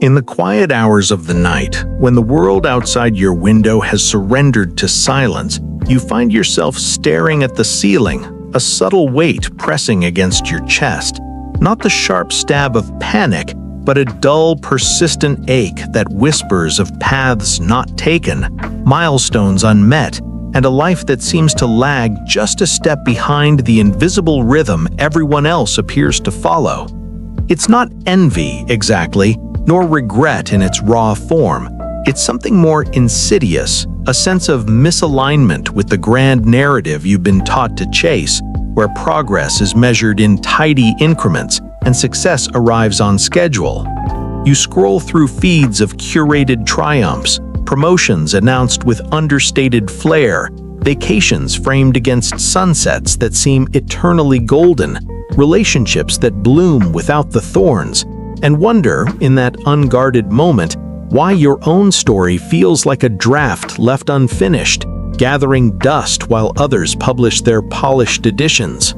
In the quiet hours of the night, when the world outside your window has surrendered to silence, you find yourself staring at the ceiling, a subtle weight pressing against your chest. Not the sharp stab of panic, but a dull, persistent ache that whispers of paths not taken, milestones unmet, and a life that seems to lag just a step behind the invisible rhythm everyone else appears to follow. It's not envy, exactly, nor regret in its raw form. It's something more insidious, a sense of misalignment with the grand narrative you've been taught to chase, where progress is measured in tidy increments and success arrives on schedule. You scroll through feeds of curated triumphs, promotions announced with understated flair, vacations framed against sunsets that seem eternally golden, relationships that bloom without the thorns, and wonder, in that unguarded moment, why your own story feels like a draft left unfinished, gathering dust while others publish their polished editions.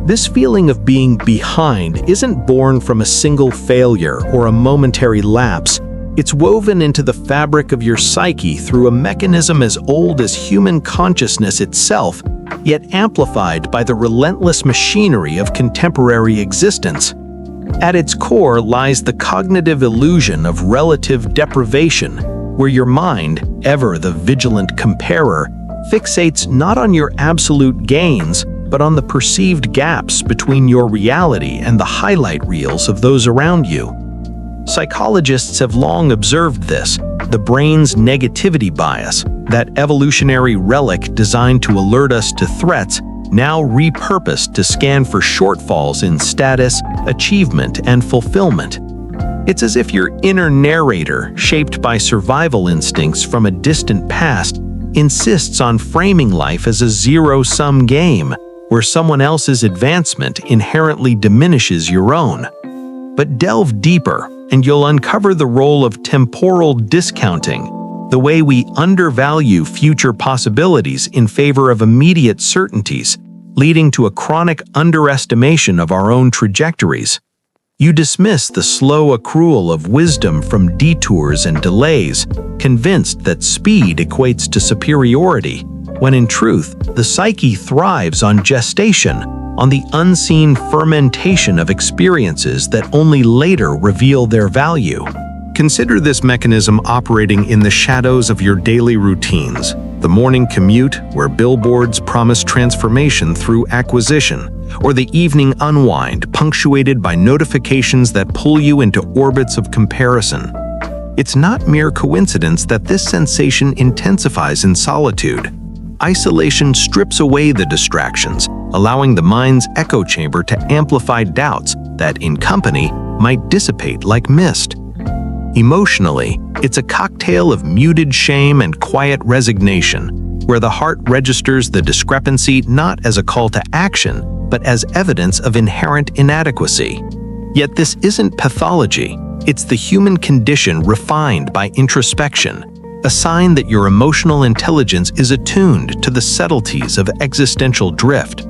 This feeling of being behind isn't born from a single failure or a momentary lapse. It's woven into the fabric of your psyche through a mechanism as old as human consciousness itself, yet amplified by the relentless machinery of contemporary existence. At its core lies the cognitive illusion of relative deprivation, where your mind, ever the vigilant comparer, fixates not on your absolute gains, but on the perceived gaps between your reality and the highlight reels of those around you. Psychologists have long observed this, the brain's negativity bias, that evolutionary relic designed to alert us to threats, now repurposed to scan for shortfalls in status, achievement, and fulfillment. It's as if your inner narrator, shaped by survival instincts from a distant past, insists on framing life as a zero-sum game, where someone else's advancement inherently diminishes your own. But delve deeper, and you'll uncover the role of temporal discounting, the way we undervalue future possibilities in favor of immediate certainties, leading to a chronic underestimation of our own trajectories. You dismiss the slow accrual of wisdom from detours and delays, convinced that speed equates to superiority, when in truth, the psyche thrives on gestation, on the unseen fermentation of experiences that only later reveal their value. Consider this mechanism operating in the shadows of your daily routines, the morning commute where billboards promise transformation through acquisition, or the evening unwind punctuated by notifications that pull you into orbits of comparison. It's not mere coincidence that this sensation intensifies in solitude. Isolation strips away the distractions, allowing the mind's echo chamber to amplify doubts that, in company, might dissipate like mist. Emotionally, it's a cocktail of muted shame and quiet resignation, where the heart registers the discrepancy not as a call to action, but as evidence of inherent inadequacy. Yet this isn't pathology, it's the human condition refined by introspection, a sign that your emotional intelligence is attuned to the subtleties of existential drift.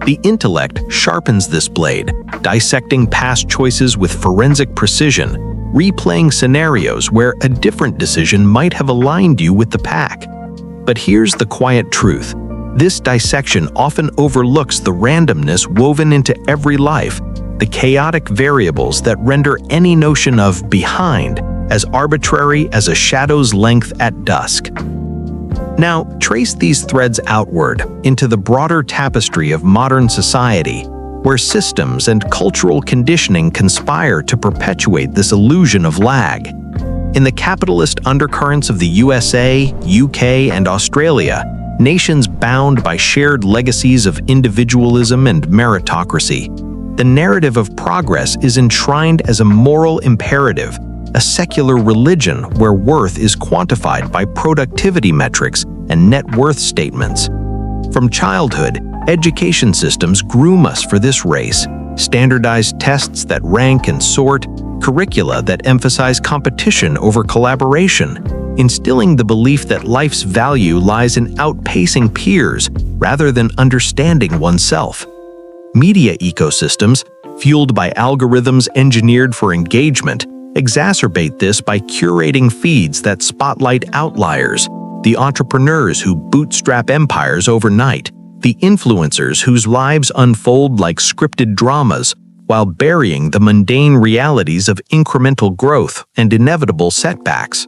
The intellect sharpens this blade, dissecting past choices with forensic precision, replaying scenarios where a different decision might have aligned you with the pack. But here's the quiet truth. This dissection often overlooks the randomness woven into every life, the chaotic variables that render any notion of behind as arbitrary as a shadow's length at dusk. Now, trace these threads outward into the broader tapestry of modern society, where systems and cultural conditioning conspire to perpetuate this illusion of lag. In the capitalist undercurrents of the USA, UK, and Australia, nations bound by shared legacies of individualism and meritocracy, the narrative of progress is enshrined as a moral imperative, a secular religion where worth is quantified by productivity metrics and net worth statements. From childhood, education systems groom us for this race, standardized tests that rank and sort, curricula that emphasize competition over collaboration, instilling the belief that life's value lies in outpacing peers rather than understanding oneself. Media ecosystems, fueled by algorithms engineered for engagement, exacerbate this by curating feeds that spotlight outliers, the entrepreneurs who bootstrap empires overnight, the influencers whose lives unfold like scripted dramas, while burying the mundane realities of incremental growth and inevitable setbacks.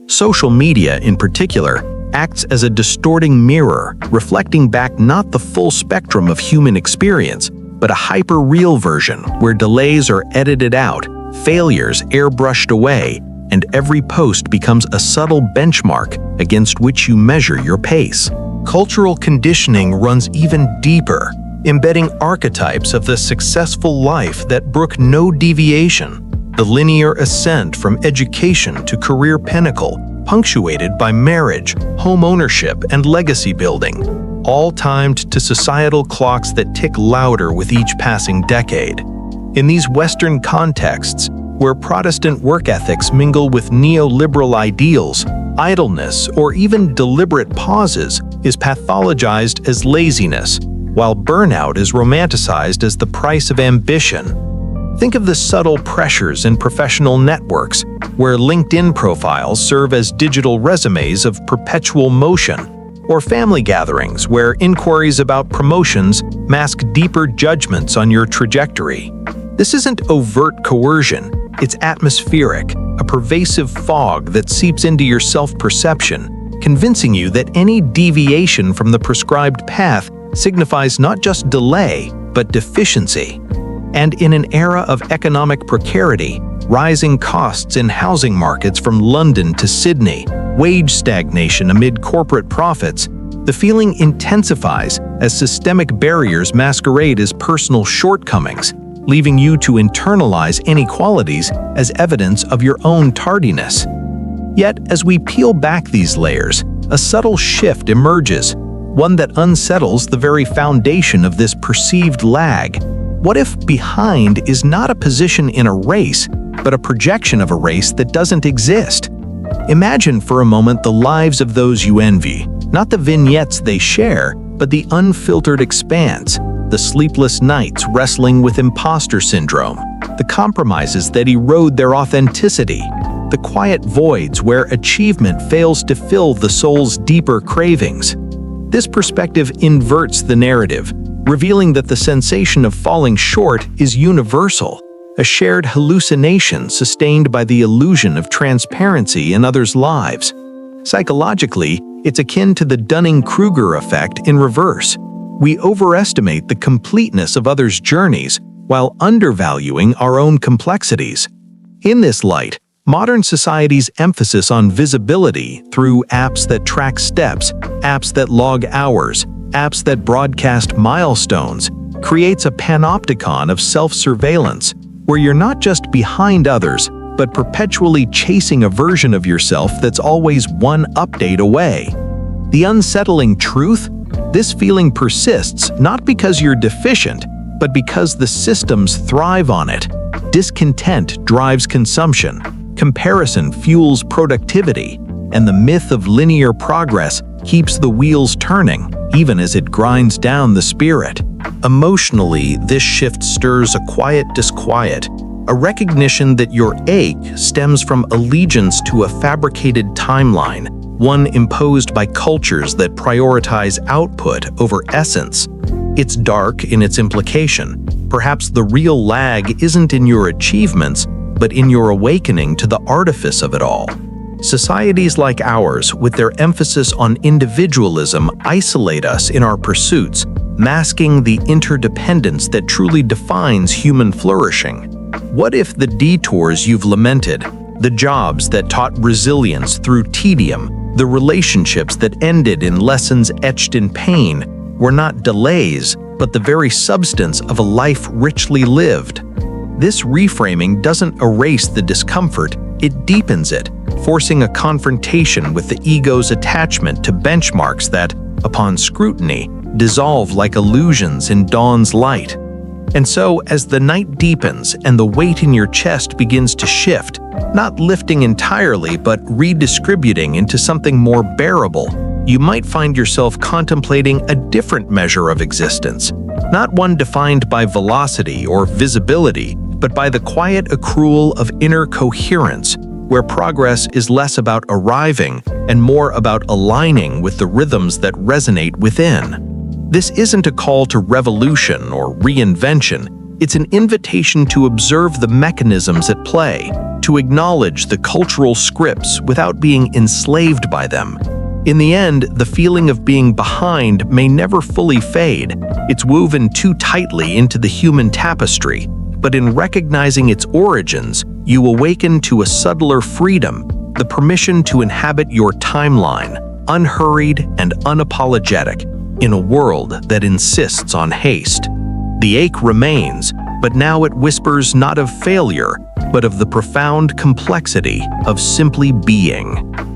Social media, in particular, acts as a distorting mirror, reflecting back not the full spectrum of human experience, but a hyper-real version where delays are edited out, failures airbrushed away, and every post becomes a subtle benchmark against which you measure your pace. Cultural conditioning runs even deeper, embedding archetypes of the successful life that brook no deviation. The linear ascent from education to career pinnacle, punctuated by marriage, home ownership, and legacy building, all timed to societal clocks that tick louder with each passing decade. In these Western contexts, where Protestant work ethics mingle with neoliberal ideals, idleness or even deliberate pauses is pathologized as laziness, while burnout is romanticized as the price of ambition. Think of the subtle pressures in professional networks, where LinkedIn profiles serve as digital resumes of perpetual motion, or family gatherings where inquiries about promotions mask deeper judgments on your trajectory. This isn't overt coercion, it's atmospheric, a pervasive fog that seeps into your self-perception, convincing you that any deviation from the prescribed path signifies not just delay, but deficiency. And in an era of economic precarity, rising costs in housing markets from London to Sydney, wage stagnation amid corporate profits, the feeling intensifies as systemic barriers masquerade as personal shortcomings, leaving you to internalize inequalities as evidence of your own tardiness. Yet, as we peel back these layers, a subtle shift emerges, one that unsettles the very foundation of this perceived lag. What if behind is not a position in a race, but a projection of a race that doesn't exist? Imagine for a moment the lives of those you envy, not the vignettes they share, but the unfiltered expanse, the sleepless nights wrestling with imposter syndrome, the compromises that erode their authenticity, the quiet voids where achievement fails to fill the soul's deeper cravings. This perspective inverts the narrative, revealing that the sensation of falling short is universal, a shared hallucination sustained by the illusion of transparency in others' lives. Psychologically, it's akin to the Dunning-Kruger effect in reverse. We overestimate the completeness of others' journeys while undervaluing our own complexities. In this light, modern society's emphasis on visibility through apps that track steps, apps that log hours, apps that broadcast milestones, creates a panopticon of self-surveillance, where you're not just behind others, but perpetually chasing a version of yourself that's always one update away. The unsettling truth? This feeling persists not because you're deficient, but because the systems thrive on it. Discontent drives consumption, comparison fuels productivity, and the myth of linear progress keeps the wheels turning, even as it grinds down the spirit. Emotionally, this shift stirs a quiet disquiet, a recognition that your ache stems from allegiance to a fabricated timeline, one imposed by cultures that prioritize output over essence. It's dark in its implication. Perhaps the real lag isn't in your achievements, but in your awakening to the artifice of it all. Societies like ours, with their emphasis on individualism, isolate us in our pursuits, masking the interdependence that truly defines human flourishing. What if the detours you've lamented, the jobs that taught resilience through tedium, the relationships that ended in lessons etched in pain, were not delays, but the very substance of a life richly lived? This reframing doesn't erase the discomfort, it deepens it, forcing a confrontation with the ego's attachment to benchmarks that, upon scrutiny, dissolve like illusions in dawn's light. And so, as the night deepens and the weight in your chest begins to shift, not lifting entirely but redistributing into something more bearable, you might find yourself contemplating a different measure of existence, not one defined by velocity or visibility, but by the quiet accrual of inner coherence, where progress is less about arriving and more about aligning with the rhythms that resonate within. This isn't a call to revolution or reinvention, it's an invitation to observe the mechanisms at play, to acknowledge the cultural scripts without being enslaved by them. In the end, the feeling of being behind may never fully fade. It's woven too tightly into the human tapestry, but in recognizing its origins, you awaken to a subtler freedom, the permission to inhabit your timeline, unhurried and unapologetic, in a world that insists on haste. The ache remains, but now it whispers not of failure, but of the profound complexity of simply being.